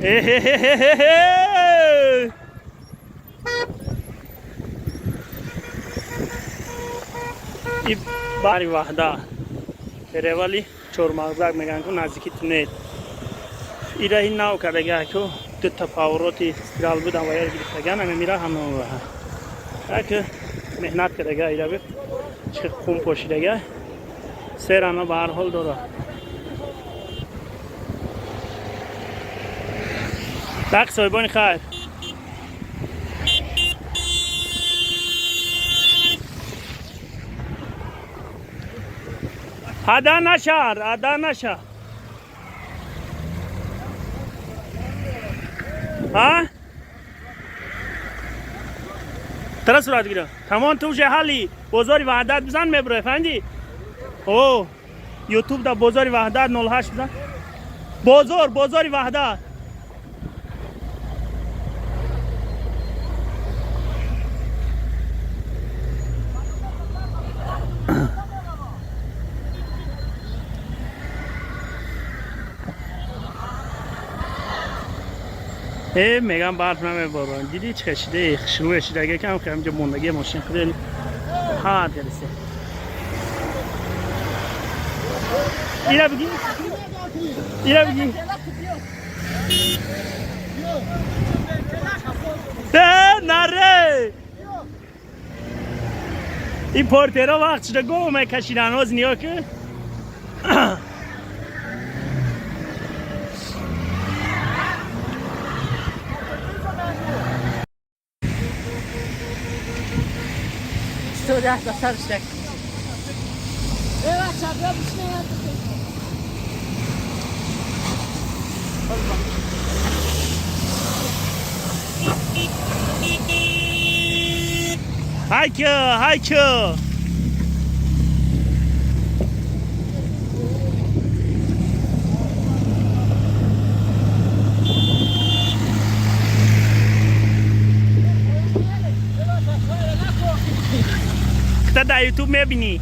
این باری وحده تره ولی چور مغزک میگن که نزدیکی تونل ایره این نو کرده که دو تفاوراتی استقلال بودن و یار گرفتگن همه میره همه که مهنت کرده ایره بید چه خون پوشیده سیر همه به هر حال داره دق صاحبان خیر ادا نشه ها ترا صورت گیره تمام توش حالی بازاری وحدت بزن میبره فهمیدی او یوتیوب دا بازاری وحدت 08 بزن بازاری وحدت میگم برف نمیبارن دیدی چه کشیده شروع شده کم که همینجا موندگی ماشین خیلی حد گرسته اینا بگی نره این پورترها وقت شده گوه کشیدن از نیا که ده تا سرش دک هایکو در یوتیوب میبینی